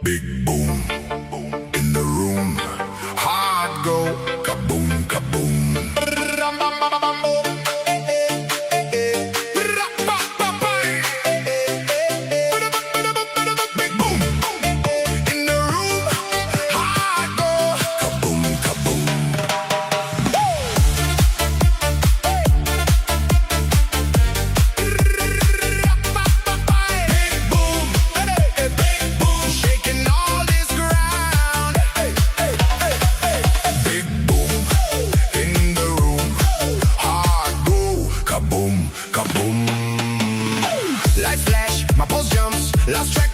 Big boom in the room. Hard go, kaboom, kaboom. Big boom in the room. Hard go, kaboom, kaboom. Big boom, big boom, shaking all this ground. Big boom in the room. Hard go, kaboom, kaboom. Lights flash, my pulse jumps, lost track